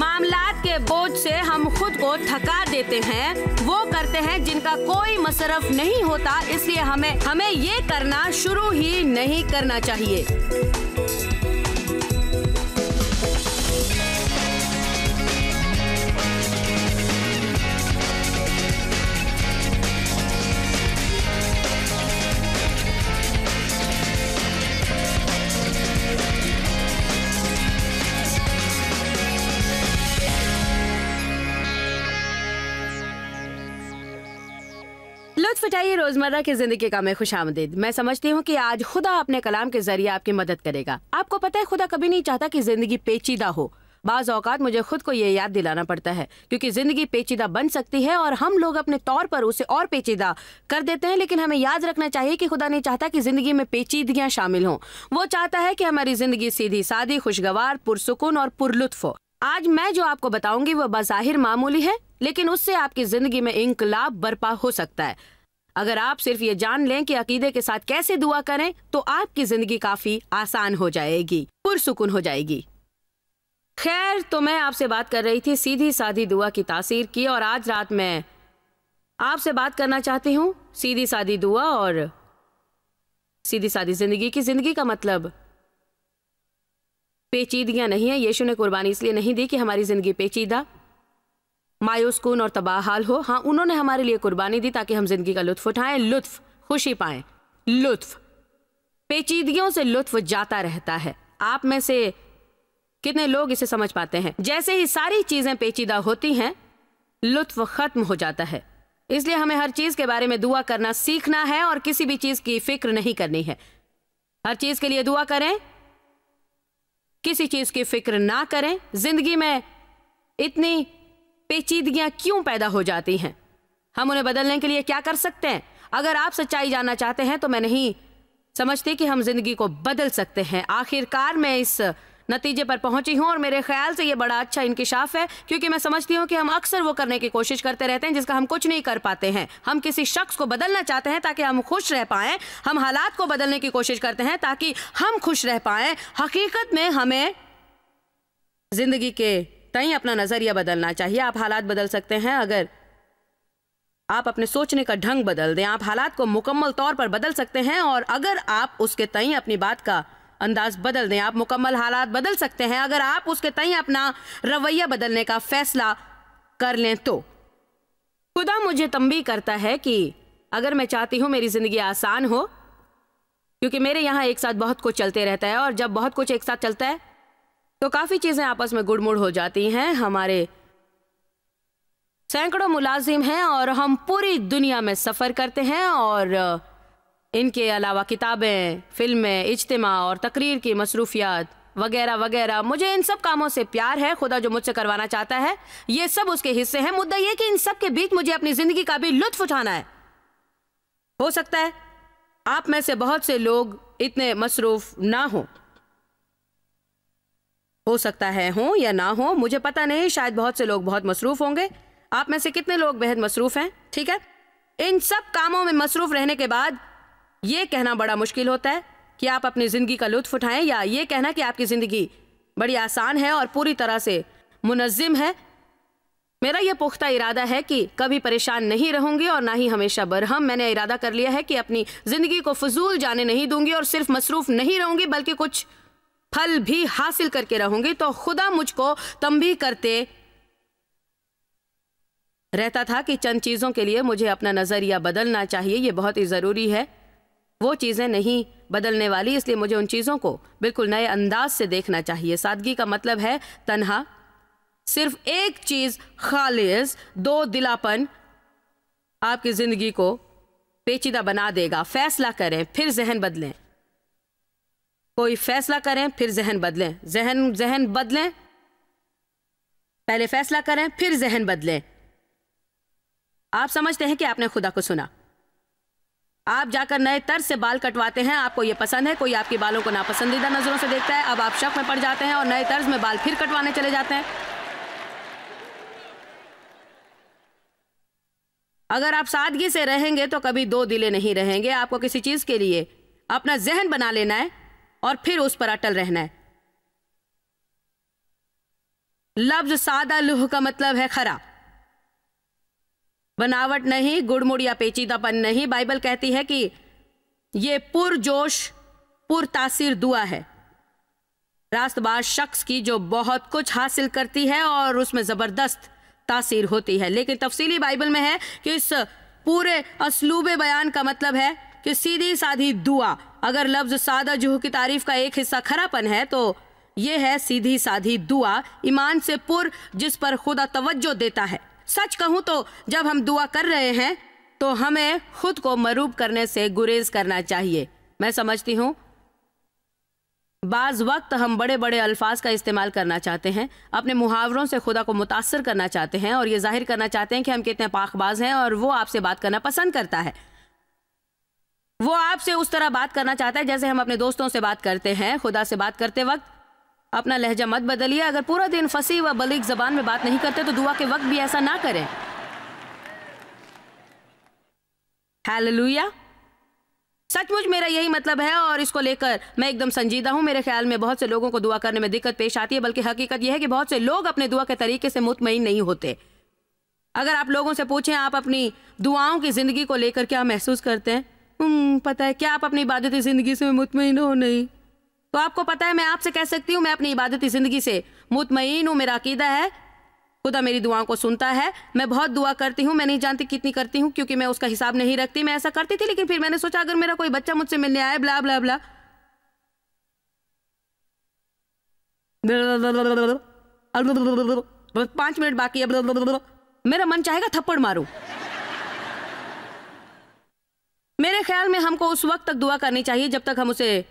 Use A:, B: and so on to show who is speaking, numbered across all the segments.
A: मामलात के बोझ से हम खुद को थका देते हैं, वो करते हैं जिनका कोई मसरफ नहीं होता, इसलिए हमें ये करना शुरू ही नहीं करना चाहिए। लुत्फ उठाइए रोजमर्रा की जिंदगी का मैं खुशामदीद। मैं समझती हूँ कि आज खुदा अपने कलाम के जरिए आपकी मदद करेगा। आपको पता है खुदा कभी नहीं चाहता कि जिंदगी पेचीदा हो। बाज़ औकात मुझे खुद को ये याद दिलाना पड़ता है क्योंकि जिंदगी पेचीदा बन सकती है और हम लोग अपने तौर पर उसे और पेचीदा कर देते हैं। लेकिन हमें याद रखना चाहिए कि खुदा नहीं चाहता कि जिंदगी में पेचीदगियां शामिल हों। वो चाहता है कि हमारी जिंदगी सीधी सादी, खुशगवार, पुरसुकून और पुरलुत्फ हो। आज मैं जो आपको बताऊंगी वो बज़ाहिर मामूली है, लेकिन उससे आपकी जिंदगी में इंकलाब बर्पा हो सकता है। अगर आप सिर्फ ये जान लें कि अकीदे के साथ कैसे दुआ करें तो आपकी जिंदगी काफी आसान हो जाएगी, पुरसुकून हो जाएगी। खैर, तो मैं आपसे बात कर रही थी सीधी सादी दुआ की तासीर की, और आज रात मैं आपसे बात करना चाहती हूँ सीधी सादी दुआ और सीधी सादी जिंदगी की। जिंदगी का मतलब पेचीदगियां नहीं है। यीशु ने कुर्बानी इसलिए नहीं दी कि हमारी जिंदगी पेचीदा, मायूस कुन और तबाहाल हो। हाँ, उन्होंने हमारे लिए कुर्बानी दी ताकि हम जिंदगी का लुत्फ उठाएं, लुत्फ, खुशी पाएं। लुत्फ, पेचीदगियों से लुत्फ जाता रहता है। आप में से कितने लोग इसे समझ पाते हैं? जैसे ही सारी चीजें पेचीदा होती हैं, लुत्फ खत्म हो जाता है। इसलिए हमें हर चीज के बारे में दुआ करना सीखना है और किसी भी चीज की फिक्र नहीं करनी है। हर चीज के लिए दुआ करें, किसी चीज की फिक्र ना करें। जिंदगी में इतनी पेचीदगियां क्यों पैदा हो जाती हैं? हम उन्हें बदलने के लिए क्या कर सकते हैं? अगर आप सच्चाई जानना चाहते हैं तो मैं नहीं समझती कि हम जिंदगी को बदल सकते हैं। आखिरकार मैं इस नतीजे पर पहुंची हूं और मेरे ख्याल से ये बड़ा अच्छा इंकिशाफ है, क्योंकि मैं समझती हूं कि हम अक्सर वो करने की कोशिश करते रहते हैं जिसका हम कुछ नहीं कर पाते हैं। हम किसी शख्स को बदलना चाहते हैं ताकि हम खुश रह पाएं। हम हालात को बदलने की कोशिश करते हैं ताकि हम खुश रह पाएं। हकीकत में हमें जिंदगी के तई अपना नजरिया बदलना चाहिए। आप हालात बदल सकते हैं अगर आप अपने सोचने का ढंग बदल दें। आप हालात को मुकम्मल तौर पर बदल सकते हैं और अगर आप उसके तई अपनी बात का अंदाज बदल दें। आप मुकम्मल हालात बदल सकते हैं अगर आप उसके तई अपना रवैया बदलने का फैसला कर लें। तो खुदा मुझे तंबीह करता है कि अगर मैं चाहती हूँ मेरी जिंदगी आसान हो, क्योंकि मेरे यहाँ एक साथ बहुत कुछ चलते रहता है और जब बहुत कुछ एक साथ चलता है तो काफी चीजें आपस में गुड़मुड़ हो जाती हैं। हमारे सैकड़ों मुलाजिम हैं और हम पूरी दुनिया में सफर करते हैं और इनके अलावा किताबें, फिल्में, इज्तिमा और तकरीर की मसरूफियात वगैरह वगैरह। मुझे इन सब कामों से प्यार है। खुदा जो मुझसे करवाना चाहता है ये सब उसके हिस्से हैं। मुद्दा ये कि इन सब के बीच मुझे अपनी जिंदगी का भी लुत्फ उठाना है। हो सकता है आप में से बहुत से लोग इतने मसरूफ ना हो सकता है हो या ना हो, मुझे पता नहीं। शायद बहुत से लोग बहुत मसरूफ होंगे। आप में से कितने लोग बेहद मसरूफ हैं? ठीक है, इन सब कामों में मसरूफ रहने के बाद ये कहना बड़ा मुश्किल होता है कि आप अपनी जिंदगी का लुत्फ उठाएं, या ये कहना कि आपकी जिंदगी बड़ी आसान है और पूरी तरह से मुनज़्ज़िम है। मेरा यह पुख्ता इरादा है कि कभी परेशान नहीं रहूंगी और ना ही हमेशा बरहम। मैंने इरादा कर लिया है कि अपनी जिंदगी को फजूल जाने नहीं दूंगी और सिर्फ मसरूफ नहीं रहूंगी बल्कि कुछ फल भी हासिल करके रहूंगी। तो खुदा मुझको तंबीह करते रहता था कि चंद चीजों के लिए मुझे अपना नजरिया बदलना चाहिए। ये बहुत ही जरूरी है। वो चीजें नहीं बदलने वाली, इसलिए मुझे उन चीजों को बिल्कुल नए अंदाज से देखना चाहिए। सादगी का मतलब है तन्हा, सिर्फ एक चीज खालिस, दो दिलापन आपकी जिंदगी को पेचीदा बना देगा। फैसला करें फिर जहन बदलें। कोई फैसला करें फिर जहन बदलें। जहन बदलें, पहले फैसला करें फिर जहन बदलें। आप समझते हैं कि आपने खुदा को सुना। आप जाकर नए तर्ज से बाल कटवाते हैं। आपको यह पसंद है। कोई आपके बालों को नापसंदीदा नजरों से देखता है। अब आप शक में पड़ जाते हैं और नए तर्ज में बाल फिर कटवाने चले जाते हैं। अगर आप सादगी से रहेंगे तो कभी दो दिले नहीं रहेंगे। आपको किसी चीज के लिए अपना जहन बना लेना है और फिर उस पर अटल रहना है। लफ्ज सादा लुह का मतलब है खरा, बनावट नहीं, गुड़मुड़ या पेचीदापन नहीं। बाइबल कहती है कि ये पुरजोश पुरतासीर दुआ है रास्तबाज शख्स की जो बहुत कुछ हासिल करती है और उसमें जबरदस्त तासीर होती है। लेकिन तफसीली बाइबल में है कि इस पूरे असलूबे बयान का मतलब है कि सीधी साधी दुआ। अगर लफ्ज सादा जुह की तारीफ का एक हिस्सा खरापन है तो ये है सीधी साधी दुआ, ईमान से पुर, जिस पर खुदा तवज्जो देता है। सच कहूं तो जब हम दुआ कर रहे हैं तो हमें खुद को मरूब करने से गुरेज करना चाहिए। मैं समझती हूं बाज वक्त हम बड़े बड़े अल्फाज का इस्तेमाल करना चाहते हैं, अपने मुहावरों से खुदा को मुतासर करना चाहते हैं और ये जाहिर करना चाहते हैं कि हम कितने पाकबाज हैं और वो आपसे बात करना पसंद करता है। वो आपसे उस तरह बात करना चाहता है जैसे हम अपने दोस्तों से बात करते हैं। खुदा से बात करते वक्त अपना लहजा मत बदलिए। अगर पूरा दिन फसी व बलीग जबान में बात नहीं करते तो दुआ के वक्त भी ऐसा ना करें। हालेलुया। सचमुच मेरा यही मतलब है और इसको लेकर मैं एकदम संजीदा हूं। मेरे ख्याल में बहुत से लोगों को दुआ करने में दिक्कत पेश आती है, बल्कि हकीकत यह है कि बहुत से लोग अपने दुआ के तरीके से मुतमईन नहीं होते। अगर आप लोगों से पूछें आप अपनी दुआओं की जिंदगी को लेकर क्या महसूस करते हैं, पता है क्या आप अपनी इबादती जिंदगी से मुतमईन हो? नहीं। तो आपको पता है मैं आपसे कह सकती हूँ मैं अपनी इबादती जिंदगी से मुतमईन हूँ। मेरा अकीदा है खुदा मेरी दुआओं को सुनता है। मैं बहुत दुआ करती हूँ, मैं नहीं जानती कितनी करती हूँ क्योंकि मैं उसका हिसाब नहीं रखती। मैं ऐसा करती थी लेकिन फिर मैंने सोचा अगर मेरा कोई बच्चा मुझसे मिलने आए ब्ला ब्ला ब्ला 5 मिनट बाकी है, मेरा मन चाहेगा थप्पड़ मारूं। मेरे ख्याल में हमको उस वक्त तक दुआ करनी चाहिए जब तक हम उसे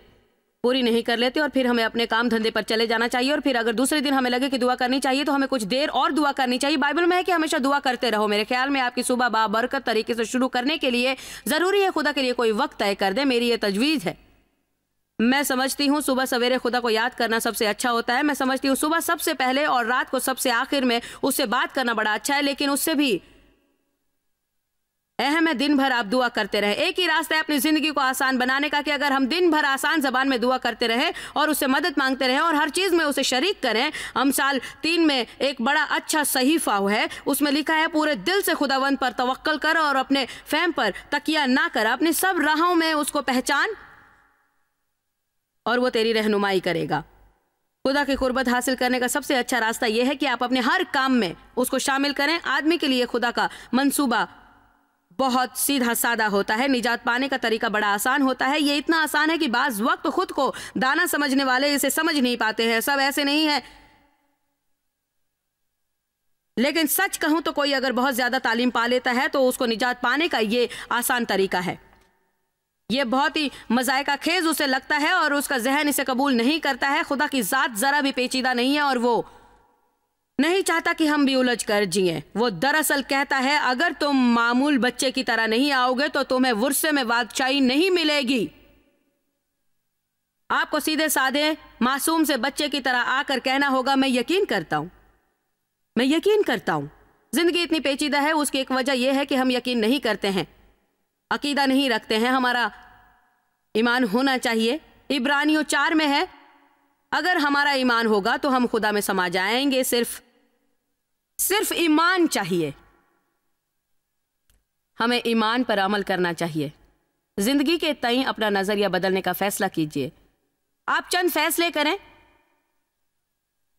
A: पूरी नहीं कर लेते और फिर हमें अपने काम धंधे पर चले जाना चाहिए। और फिर अगर दूसरे दिन हमें लगे कि दुआ करनी चाहिए तो हमें कुछ देर और दुआ करनी चाहिए। बाइबल में है कि हमेशा दुआ करते रहो। मेरे ख्याल में आपकी सुबह बाबरकत तरीके से शुरू करने के लिए जरूरी है खुदा के लिए कोई वक्त तय कर दे। मेरी ये तजवीज़ है। मैं समझती हूँ सुबह सवेरे खुदा को याद करना सबसे अच्छा होता है। मैं समझती हूँ सुबह सबसे पहले और रात को सबसे आखिर में उससे बात करना बड़ा अच्छा है, लेकिन उससे भी अहम है दिन भर आप दुआ करते रहे। एक ही रास्ता है अपनी जिंदगी को आसान बनाने का कि अगर हम दिन भर आसान जबान में दुआ करते रहे और उससे मदद मांगते रहे और हर चीज में उसे शरीक करें। अमसाल 3 में एक बड़ा अच्छा सहीफा है, उसमें लिखा है पूरे दिल से खुदावंद पर तवक्कल कर और अपने फहम पर तकिया ना कर, अपनी सब राहों में उसको पहचान और वो तेरी रहनुमाई करेगा। खुदा की कुर्बत हासिल करने का सबसे अच्छा रास्ता यह है कि आप अपने हर काम में उसको शामिल करें। आदमी के लिए खुदा का मंसूबा बहुत सीधा सादा होता है। निजात पाने का तरीका बड़ा आसान होता है। ये इतना आसान है कि बाज वक्त खुद को दाना समझने वाले इसे समझ नहीं पाते हैं। सब ऐसे नहीं है, लेकिन सच कहूं तो कोई अगर बहुत ज्यादा तालीम पा लेता है तो उसको निजात पाने का ये आसान तरीका है। ये बहुत ही मजायका खेज उसे लगता है और उसका जहन इसे कबूल नहीं करता है। खुदा की जात जरा भी पेचीदा नहीं है और वो नहीं चाहता कि हम भी उलझ कर जिए। वो दरअसल कहता है अगर तुम मामूल बच्चे की तरह नहीं आओगे तो तुम्हें वुरसे में बादशाही नहीं मिलेगी। आपको सीधे साधे मासूम से बच्चे की तरह आकर कहना होगा मैं यकीन करता हूं, मैं यकीन करता हूं। जिंदगी इतनी पेचीदा है, उसकी एक वजह यह है कि हम यकीन नहीं करते हैं, अकीदा नहीं रखते हैं। हमारा ईमान होना चाहिए। इब्रानियों 4 में है अगर हमारा ईमान होगा तो हम खुदा में समा जाएंगे। सिर्फ ईमान चाहिए। हमें ईमान पर अमल करना चाहिए। जिंदगी के तय अपना नजरिया बदलने का फैसला कीजिए। आप चंद फैसले करें।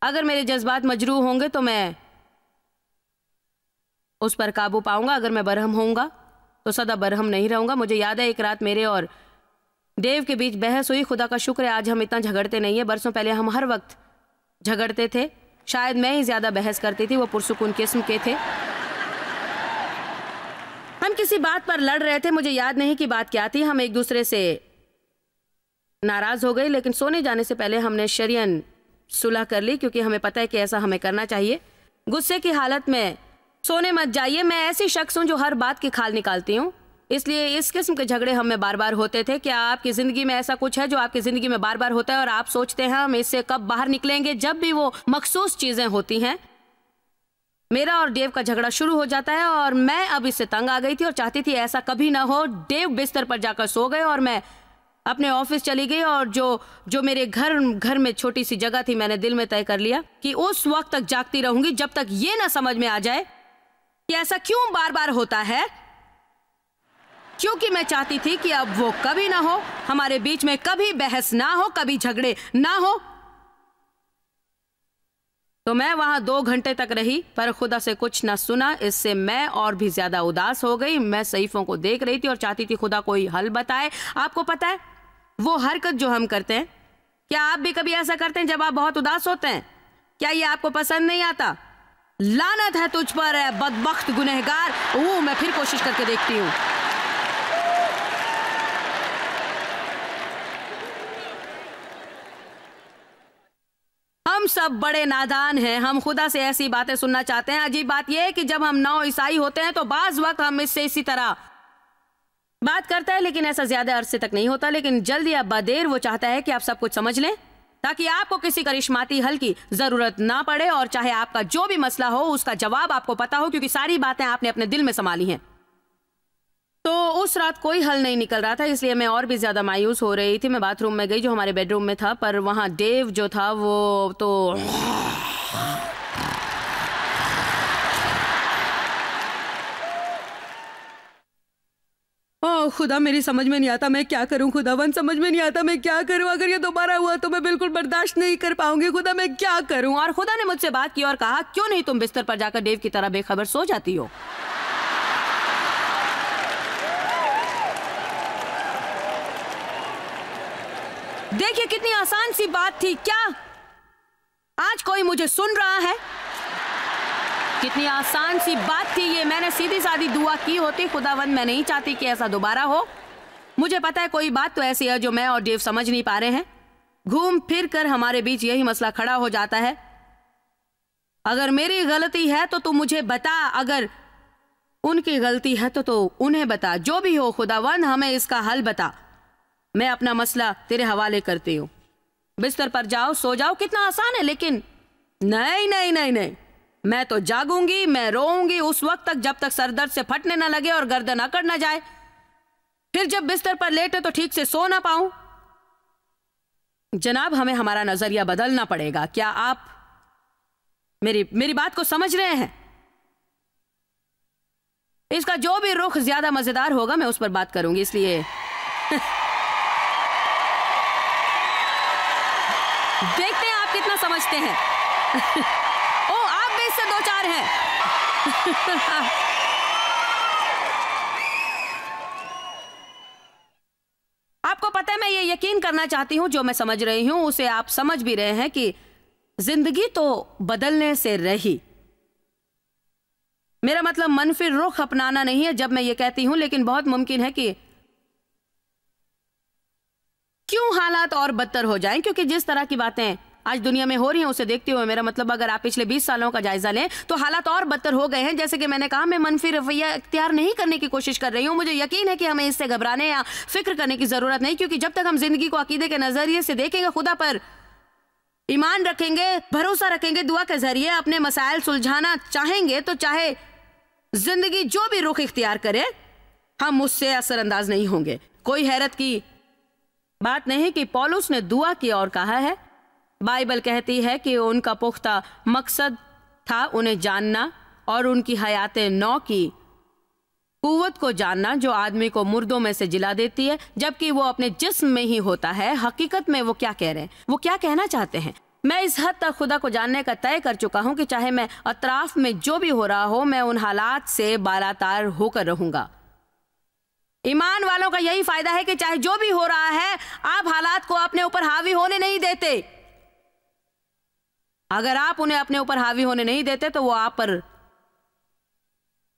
A: अगर मेरे जज्बात मजरूह होंगे तो मैं उस पर काबू पाऊंगा। अगर मैं बरहम होऊंगा तो सदा बरहम नहीं रहूंगा। मुझे याद है एक रात मेरे और देव के बीच बहस हुई। खुदा का शुक्र है आज हम इतना झगड़ते नहीं है। बरसों पहले हम हर वक्त झगड़ते थे। शायद मैं ही ज्यादा बहस करती थी, वो पुरसुकून किस्म के थे। हम किसी बात पर लड़ रहे थे, मुझे याद नहीं कि बात क्या थी। हम एक दूसरे से नाराज हो गए, लेकिन सोने जाने से पहले हमने शरियन सुलह कर ली क्योंकि हमें पता है कि ऐसा हमें करना चाहिए। गुस्से की हालत में सोने मत जाइए। मैं ऐसी शख्स हूं जो हर बात की खाल निकालती हूँ, इसलिए इस किस्म के झगड़े हम में बार बार होते थे। क्या आपकी ज़िंदगी में ऐसा कुछ है जो आपकी ज़िंदगी में बार बार होता है और आप सोचते हैं हम इससे कब बाहर निकलेंगे? जब भी वो मखसूस चीज़ें होती हैं, मेरा और डेव का झगड़ा शुरू हो जाता है और मैं अब इससे तंग आ गई थी और चाहती थी ऐसा कभी ना हो। डेव बिस्तर पर जाकर सो गए और मैं अपने ऑफिस चली गई और जो मेरे घर में छोटी सी जगह थी, मैंने दिल में तय कर लिया कि उस वक्त तक जागती रहूंगी जब तक ये ना समझ में आ जाए कि ऐसा क्यों बार बार होता है। क्योंकि मैं चाहती थी कि अब वो कभी ना हो, हमारे बीच में कभी बहस ना हो, कभी झगड़े ना हो। तो मैं वहां 2 घंटे तक रही पर खुदा से कुछ ना सुना। इससे मैं और भी ज्यादा उदास हो गई। मैं सहीफों को देख रही थी और चाहती थी खुदा कोई हल बताए। आपको पता है वो हरकत जो हम करते हैं, क्या आप भी कभी ऐसा करते हैं जब आप बहुत उदास होते हैं? क्या ये आपको पसंद नहीं आता? लानत है तुझ पर है बदबख्त गुनहगार। मैं फिर कोशिश करके देखती हूँ। हम सब बड़े नादान हैं। हम खुदा से ऐसी बातें सुनना चाहते हैं। अजीब बात यह है कि जब हम नौ ईसाई होते हैं तो बाज वक्त हम इससे इसी तरह बात करते हैं, लेकिन ऐसा ज्यादा अरसे तक नहीं होता। लेकिन जल्द या बदेर वो चाहता है कि आप सब कुछ समझ लें ताकि आपको किसी करिश्माती हल की जरूरत ना पड़े और चाहे आपका जो भी मसला हो उसका जवाब आपको पता हो, क्योंकि सारी बातें आपने अपने दिल में संभाली हैं। तो उस रात कोई हल नहीं निकल रहा था, इसलिए मैं और भी ज्यादा मायूस हो रही थी। मैं बाथरूम में गई जो हमारे बेडरूम में था, पर वहां डेव जो था वो तो खुदा मेरी समझ में नहीं आता मैं क्या करूं। खुदावन समझ में नहीं आता मैं क्या करूं। अगर ये दोबारा हुआ तो मैं बिल्कुल बर्दाश्त नहीं कर पाऊंगी। खुदा मैं क्या करूं। और खुदा ने मुझसे बात की और कहा, क्यों नहीं तुम बिस्तर पर जाकर डेव की तरह बेखबर सो जाती हो। देखिए कितनी आसान सी बात थी। क्या आज कोई मुझे सुन रहा है? कितनी आसान सी बात थी ये। मैंने सीधी सादी दुआ की होती, खुदावंद मैं नहीं चाहती कि ऐसा दोबारा हो। मुझे पता है कोई बात तो ऐसी है जो मैं और डेव समझ नहीं पा रहे हैं। घूम फिर कर हमारे बीच यही मसला खड़ा हो जाता है। अगर मेरी गलती है तो तू मुझे बता, अगर उनकी गलती है तो उन्हें बता। जो भी हो खुदावंद हमें इसका हल बता। मैं अपना मसला तेरे हवाले करती हूँ। बिस्तर पर जाओ, सो जाओ। कितना आसान है। लेकिन नहीं नहीं नहीं नहीं, मैं तो जागूंगी, मैं रोऊंगी उस वक्त तक जब तक सर दर्द से फटने ना लगे और गर्दन अकड़ ना जाए। फिर जब बिस्तर पर लेटे तो ठीक से सो ना पाऊं। जनाब हमें हमारा नजरिया बदलना पड़ेगा। क्या आप मेरी बात को समझ रहे हैं? इसका जो भी रुख ज्यादा मजेदार होगा मैं उस पर बात करूंगी, इसलिए देखते हैं आप कितना समझते हैं। ओ आप भी इससे 2-4 हैं। आपको पता है मैं ये यकीन करना चाहती हूं जो मैं समझ रही हूं उसे आप समझ भी रहे हैं कि जिंदगी तो बदलने से रही। मेरा मतलब मनफी रुख अपनाना नहीं है जब मैं ये कहती हूं, लेकिन बहुत मुमकिन है कि क्यों हालात और बदतर हो जाएं, क्योंकि जिस तरह की बातें आज दुनिया में हो रही हैं उसे देखते हुए मेरा मतलब अगर आप पिछले 20 सालों का जायजा लें तो हालात और बदतर हो गए हैं। जैसे कि मैंने कहा, मैं मनफी रवैया इख्तियार नहीं करने की कोशिश कर रही हूं। मुझे यकीन है कि हमें इससे घबराने या फिक्र करने की जरूरत नहीं, क्योंकि जब तक हम जिंदगी को अकीदे के नजरिए से देखेंगे, खुदा पर ईमान रखेंगे, भरोसा रखेंगे, दुआ के जरिए अपने मसाइल सुलझाना चाहेंगे, तो चाहे जिंदगी जो भी रुख इख्तियार करे हम उससे असरअंदाज नहीं होंगे। कोई हैरत की बात नहीं कि पौलुस ने दुआ की और कहा है, बाइबल कहती है कि उनका पुख्ता मकसद था उन्हें जानना और उनकी हयाते नौ की कुव्वत को जानना जो आदमी को मुर्दों में से जिला देती है जबकि वो अपने जिस्म में ही होता है। हकीकत में वो क्या कह रहे हैं, वो क्या कहना चाहते हैं। मैं इस हद तक खुदा को जानने का तय कर चुका हूं कि चाहे मैं अतराफ में जो भी हो रहा हो मैं उन हालात से बालातार होकर रहूंगा। ईमान वालों का यही फायदा है कि चाहे जो भी हो रहा है आप हालात को अपने ऊपर हावी होने नहीं देते। अगर आप उन्हें अपने ऊपर हावी होने नहीं देते तो वो आप पर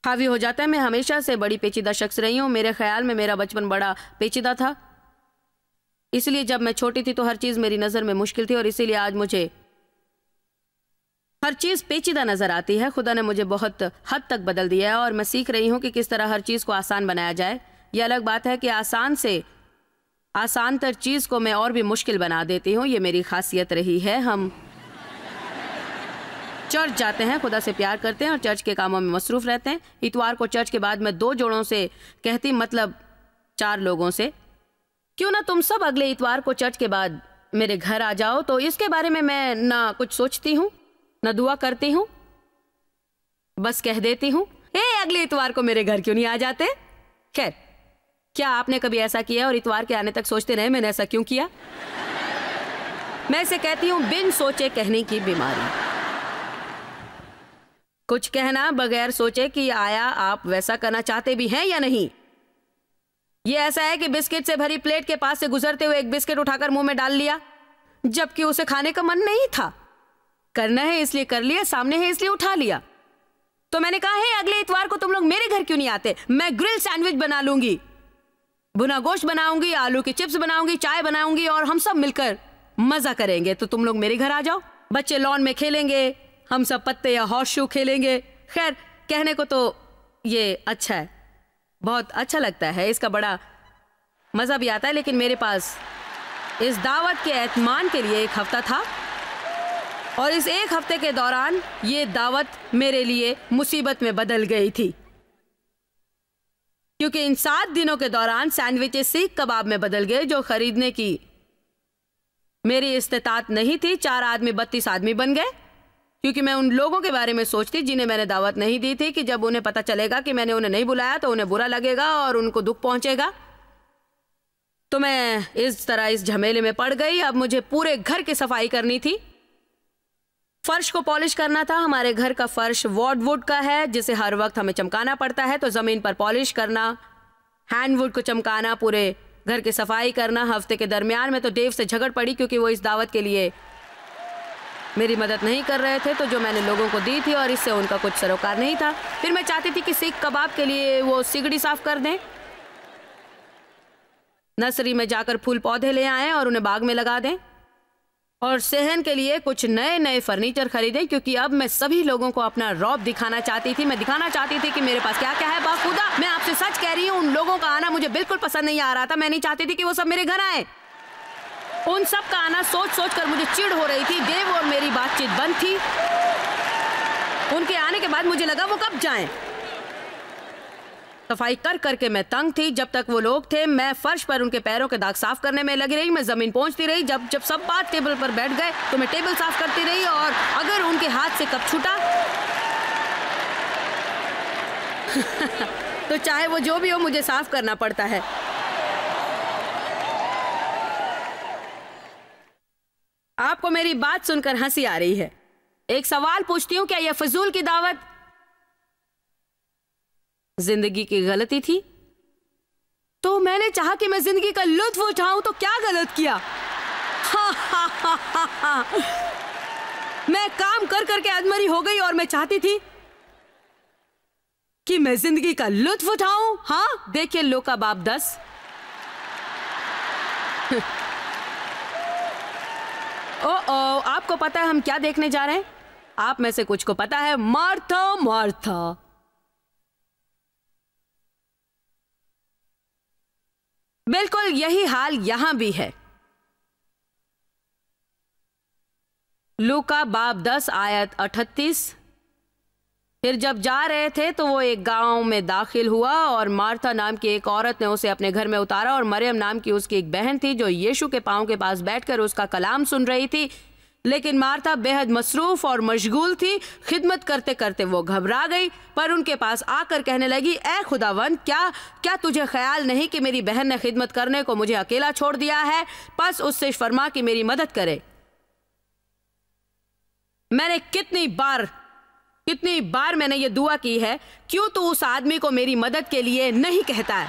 A: हावी हो जाता है। मैं हमेशा से बड़ी पेचीदा शख्स रही हूं। मेरे ख्याल में मेरा बचपन बड़ा पेचीदा था, इसलिए जब मैं छोटी थी तो हर चीज मेरी नजर में मुश्किल थी और इसीलिए आज मुझे हर चीज पेचीदा नजर आती है। खुदा ने मुझे बहुत हद तक बदल दिया है और मैं सीख रही हूं कि किस तरह हर चीज को आसान बनाया जाए। यह अलग बात है कि आसान से आसान तर चीज को मैं और भी मुश्किल बना देती हूँ। ये मेरी खासियत रही है। हम चर्च जाते हैं, खुदा से प्यार करते हैं और चर्च के कामों में मसरूफ रहते हैं। इतवार को चर्च के बाद मैं 2 जोड़ों से कहती, मतलब 4 लोगों से, क्यों ना तुम सब अगले इतवार को चर्च के बाद मेरे घर आ जाओ, तो इसके बारे में मैं ना कुछ सोचती हूँ ना दुआ करती हूँ, बस कह देती हूँ अगले इतवार को मेरे घर क्यों नहीं आ जाते। खैर, क्या आपने कभी ऐसा किया और इतवार के आने तक सोचते रहे मैंने ऐसा क्यों किया? मैं इसे कहती हूँ बिन सोचे कहने की बीमारी। कुछ कहना बगैर सोचे कि आया आप वैसा करना चाहते भी हैं या नहीं। ये ऐसा है कि बिस्किट से भरी प्लेट के पास से गुजरते हुए एक बिस्किट उठाकर मुंह में डाल लिया, जबकि उसे खाने का मन नहीं था। करना है इसलिए कर लिया, सामने है इसलिए उठा लिया। तो मैंने कहा है अगले इतवार को तुम लोग मेरे घर क्यों नहीं आते? मैं ग्रिल सैंडविच बना लूंगी, भुना गोश्त बनाऊंगी, आलू की चिप्स बनाऊंगी, चाय बनाऊंगी और हम सब मिलकर मजा करेंगे। तो तुम लोग मेरे घर आ जाओ, बच्चे लॉन में खेलेंगे, हम सब पत्ते या हॉर्स शू खेलेंगे। खैर, कहने को तो ये अच्छा है, बहुत अच्छा लगता है, इसका बड़ा मजा भी आता है, लेकिन मेरे पास इस दावत के एहतमाम के लिए एक हफ्ता था और इस एक हफ्ते के दौरान ये दावत मेरे लिए मुसीबत में बदल गई थी, क्योंकि इन 7 दिनों के दौरान सैंडविचेस सीख कबाब में बदल गए जो खरीदने की मेरी इस्तेतात नहीं थी। 4 आदमी 32 आदमी बन गए, क्योंकि मैं उन लोगों के बारे में सोचती जिन्हें मैंने दावत नहीं दी थी कि जब उन्हें पता चलेगा कि मैंने उन्हें नहीं बुलाया तो उन्हें बुरा लगेगा और उनको दुख पहुंचेगा। तो मैं इस तरह इस झमेले में पड़ गई। अब मुझे पूरे घर की सफाई करनी थी, फर्श को पॉलिश करना था। हमारे घर का फर्श वॉर्डवुड का है जिसे हर वक्त हमें चमकाना पड़ता है, तो जमीन पर पॉलिश करना, हैंडवुड को चमकाना, पूरे घर की सफाई करना। हफ्ते के दरमियान में तो डेव से झगड़ पड़ी क्योंकि वो इस दावत के लिए मेरी मदद नहीं कर रहे थे, तो जो मैंने लोगों को दी थी और इससे उनका कुछ सरोकार नहीं था। फिर मैं चाहती थी कि सीख कबाब के लिए वो सिगड़ी साफ कर दें, नर्सरी में जाकर फूल पौधे ले आएं और उन्हें बाग में लगा दें, और सेहन के लिए कुछ नए नए फर्नीचर खरीदें, क्योंकि अब मैं सभी लोगों को अपना रौब दिखाना चाहती थी। मैं दिखाना चाहती थी कि मेरे पास क्या क्या है। बाखुदा मैं आपसे सच कह रही हूँ, उन लोगों का आना मुझे बिल्कुल पसंद नहीं आ रहा था। मैं नहीं चाहती थी कि वो सब मेरे घर आए। उन सब का आना सोच सोच कर मुझे चिढ़ हो रही थी। देव और मेरी बातचीत बंद थी। उनके आने के बाद मुझे लगा वो कब जाएं। सफाई कर करके मैं तंग थी। जब तक वो लोग थे मैं फर्श पर उनके पैरों के दाग साफ करने में लगी रही। मैं जमीन पहुंचती रही। जब जब सब बात टेबल पर बैठ गए तो मैं टेबल साफ करती रही, और अगर उनके हाथ से कप छूटा तो चाहे वो जो भी हो मुझे साफ करना पड़ता है। आपको मेरी बात सुनकर हंसी आ रही है। एक सवाल पूछती हूं, क्या यह फजूल की दावत जिंदगी की गलती थी? तो मैंने चाहा कि मैं जिंदगी का लुत्फ उठाऊं, तो क्या गलत किया? मैं काम कर करके अधमरी हो गई और मैं चाहती थी कि मैं जिंदगी का लुत्फ उठाऊं। हाँ, देखिए लूका बाब 10। ओ, आपको पता है हम क्या देखने जा रहे हैं? आप में से कुछ को पता है, मार्था मार्था। बिल्कुल यही हाल यहां भी है। लूका बाब 10 आयत 38। फिर जब जा रहे थे तो वो एक गांव में दाखिल हुआ और मार्था नाम की एक औरत ने उसे अपने घर में उतारा, और मरियम नाम की उसकी एक बहन थी जो यीशु के पांव के पास बैठकर उसका कलाम सुन रही थी। लेकिन मार्था बेहद मसरूफ और मशगूल थी। खिदमत करते करते वो घबरा गई, पर उनके पास आकर कहने लगी, ए खुदावंद, क्या तुझे ख्याल नहीं कि मेरी बहन ने खिदमत करने को मुझे अकेला छोड़ दिया है? बस उससे फरमा कि मेरी मदद करे। मैंने कितनी बार मैंने ये दुआ की है, क्यों तू उस आदमी को मेरी मदद के लिए नहीं कहता है?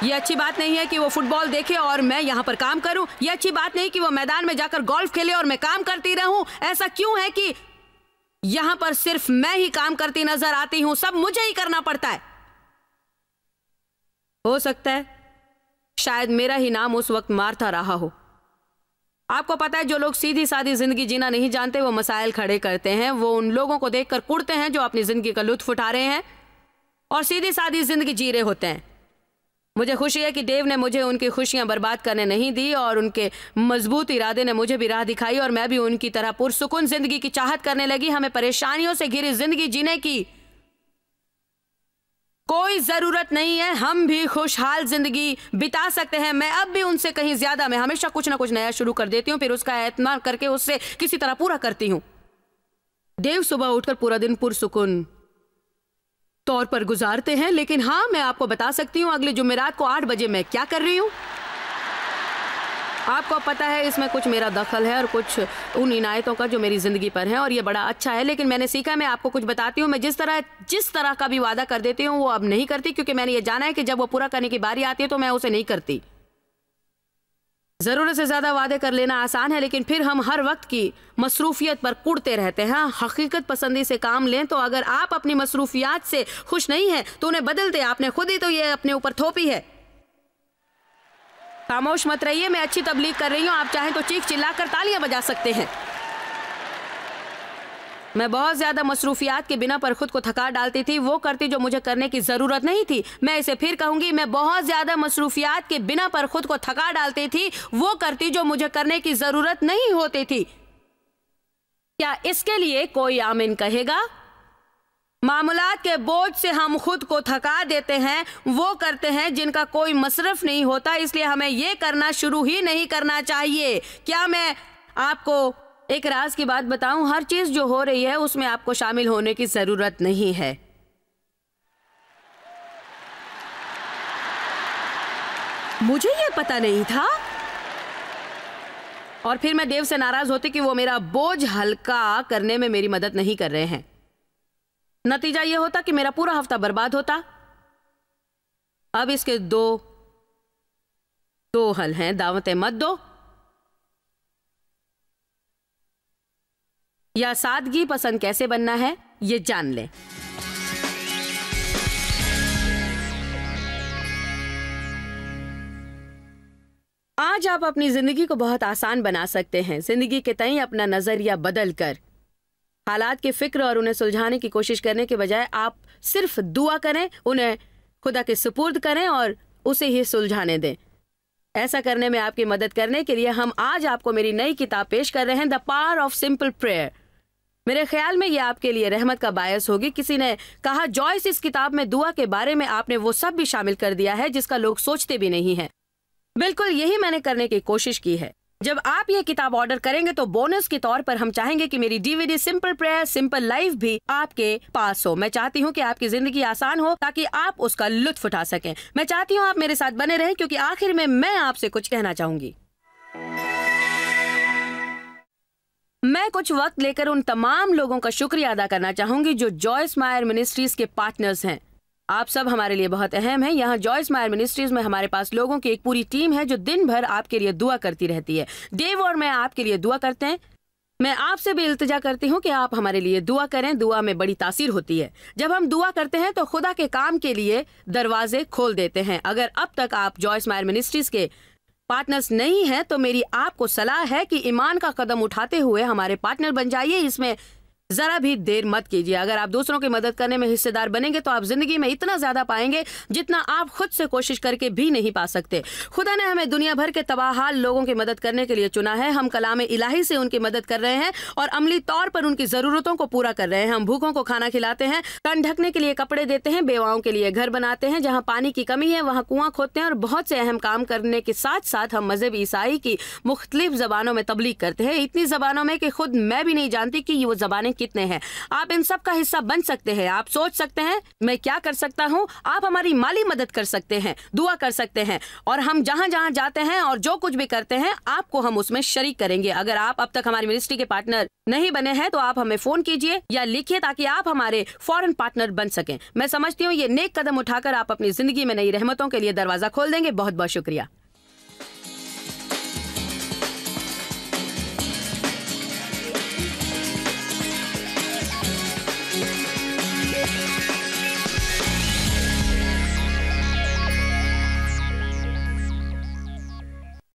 A: ये अच्छी बात नहीं है कि वो फुटबॉल देखे और मैं यहाँ पर काम करूं। ये अच्छी बात नहीं कि वो मैदान में जाकर गोल्फ खेले और मैं काम करती रहूं। ऐसा क्यों है कि यहाँ पर सिर्फ मैं ही काम करती नजर आती हूं? सब मुझे ही करना पड़ता है। हो सकता है शायद मेरा ही नाम उस वक्त मार्था रहा हो। आपको पता है, जो लोग सीधी सादी जिंदगी जीना नहीं जानते वो मसाइल खड़े करते हैं। वो उन लोगों को देखकर कुड़ते हैं जो अपनी जिंदगी का लुत्फ उठा रहे हैं और सीधी सादी जिंदगी जी रहे होते हैं। मुझे खुशी है कि देव ने मुझे उनकी खुशियां बर्बाद करने नहीं दी, और उनके मजबूत इरादे ने मुझे भी राह दिखाई, और मैं भी उनकी तरह पुरसुकून जिंदगी की चाहत करने लगी। हमें परेशानियों से घिरी जिंदगी जीने की कोई जरूरत नहीं है, हम भी खुशहाल जिंदगी बिता सकते हैं। मैं अब भी उनसे कहीं ज्यादा, मैं हमेशा कुछ ना कुछ नया शुरू कर देती हूँ, फिर उसका एतमाद करके उससे किसी तरह पूरा करती हूँ। देव सुबह उठकर पूरा दिन पुरसुकून तौर पर गुजारते हैं, लेकिन हाँ, मैं आपको बता सकती हूँ अगले जुमेरात को 8 बजे मैं क्या कर रही हूँ। आपको पता है इसमें कुछ मेरा दखल है और कुछ उन इनायतों का जो मेरी जिंदगी पर है, और ये बड़ा अच्छा है। लेकिन मैंने सीखा, मैं आपको कुछ बताती हूँ, मैं जिस तरह का भी वादा कर देती हूँ वो अब नहीं करती, क्योंकि मैंने ये जाना है कि जब वो पूरा करने की बारी आती है तो मैं उसे नहीं करती। जरूरत से ज्यादा वादे कर लेना आसान है, लेकिन फिर हम हर वक्त की मसरूफियत पर कुड़ते रहते हैं। हकीकत पसंदी से काम लें, तो अगर आप अपनी मसरूफियात से खुश नहीं हैं तो उन्हें बदल दें। आपने खुद ही तो ये अपने ऊपर थोपी है। खामोश मत रहिए, मैं अच्छी तबलीग कर रही हूँ, आप चाहें तो चीख चिल्लाकर तालियां बजा सकते हैं। मैं बहुत ज्यादा मसरूफियात के बिना पर खुद को थका डालती थी, वो करती जो मुझे करने की जरूरत नहीं थी। मैं इसे फिर कहूंगी, मैं बहुत ज्यादा मसरूफियात के बिना पर खुद को थका डालती थी, वो करती जो मुझे करने की जरूरत नहीं होती थी। क्या इसके लिए कोई आमीन कहेगा? मामूलात के बोझ से हम खुद को थका देते हैं, वो करते हैं जिनका कोई मसरफ नहीं होता, इसलिए हमें ये करना शुरू ही नहीं करना चाहिए। क्या मैं आपको एक राज की बात बताऊं? हर चीज जो हो रही है उसमें आपको शामिल होने की जरूरत नहीं है। मुझे ये पता नहीं था, और फिर मैं देव से नाराज होती कि वो मेरा बोझ हल्का करने में मेरी मदद नहीं कर रहे हैं। नतीजा यह होता कि मेरा पूरा हफ्ता बर्बाद होता। अब इसके दो हल हैं, दावतें मत दो या सादगी पसंद कैसे बनना है ये जान लें। आज आप अपनी जिंदगी को बहुत आसान बना सकते हैं। जिंदगी के तय अपना नजरिया बदल कर हालात की फिक्र और उन्हें सुलझाने की कोशिश करने के बजाय आप सिर्फ दुआ करें, उन्हें खुदा के सुपुर्द करें और उसे ही सुलझाने दें। ऐसा करने में आपकी मदद करने के लिए हम आज आपको मेरी नई किताब पेश कर रहे हैं, the power of simple prayer. मेरे ख्याल में ये आपके लिए रहमत का बायस होगी। किसी ने कहा, जॉयस, इस किताब में दुआ के बारे में आपने वो सब भी शामिल कर दिया है जिसका लोग सोचते भी नहीं है। बिल्कुल यही मैंने करने की कोशिश की है। जब आप ये किताब ऑर्डर करेंगे तो बोनस के तौर पर हम चाहेंगे कि मेरी DVD simple prayer simple life भी आपके पास हो। मैं चाहती हूँ कि आपकी जिंदगी आसान हो ताकि आप उसका लुत्फ उठा सकें। मैं चाहती हूँ आप मेरे साथ बने रहें, क्योंकि आखिर में मैं आपसे कुछ कहना चाहूंगी। मैं कुछ वक्त लेकर उन तमाम लोगों का शुक्रिया अदा करना चाहूंगी जो जॉयस मायर मिनिस्ट्रीज के पार्टनर्स हैं। आप सब हमारे लिए बहुत अहम हैं। यहाँ जॉयस मायर मिनिस्ट्रीज में हमारे पास लोगों की एक पूरी टीम है जो दिन भर आपके लिए दुआ करती रहती है। देव और मैं आपके लिए दुआ करते हैं। मैं आपसे भी इल्तिजा करती हूँ कि आप हमारे लिए दुआ करें। दुआ में बड़ी तासीर होती है। जब हम दुआ करते हैं तो खुदा के काम के लिए दरवाजे खोल देते हैं। अगर अब तक आप जॉयस मायर मिनिस्ट्रीज के पार्टनर्स नहीं हैं तो मेरी आपको सलाह है कि ईमान का कदम उठाते हुए हमारे पार्टनर बन जाइए। इसमें जरा भी देर मत कीजिए। अगर आप दूसरों की मदद करने में हिस्सेदार बनेंगे तो आप जिंदगी में इतना ज्यादा पाएंगे जितना आप खुद से कोशिश करके भी नहीं पा सकते। खुदा ने हमें दुनिया भर के तबाहाल लोगों की मदद करने के लिए चुना है। हम कलाम इलाही से उनकी मदद कर रहे हैं और अमली तौर पर उनकी जरूरतों को पूरा कर रहे हैं। हम भूखों को खाना खिलाते हैं, तन ढकने के लिए कपड़े देते हैं, बेवाओं के लिए घर बनाते हैं, जहाँ पानी की कमी है वहाँ कुआं खोदते हैं, और बहुत से अहम काम करने के साथ साथ हम मजहब ईसाई की मुख्तलिफ जबानों में तबलीग करते हैं। इतनी जबानों में कि खुद मैं भी नहीं जानती कि वो जबानें कितने हैं। आप इन सब का हिस्सा बन सकते हैं। आप सोच सकते हैं मैं क्या कर सकता हूं। आप हमारी माली मदद कर सकते हैं, दुआ कर सकते हैं, और हम जहां जहां जाते हैं और जो कुछ भी करते हैं आपको हम उसमें शरीक करेंगे। अगर आप अब तक हमारी मिनिस्ट्री के पार्टनर नहीं बने हैं तो आप हमें फोन कीजिए या लिखिए ताकि आप हमारे फॉरेन पार्टनर बन सकें। मैं समझती हूँ ये नेक कदम उठाकर आप अपनी जिंदगी में नई रहमतों के लिए दरवाजा खोल देंगे। बहुत बहुत शुक्रिया।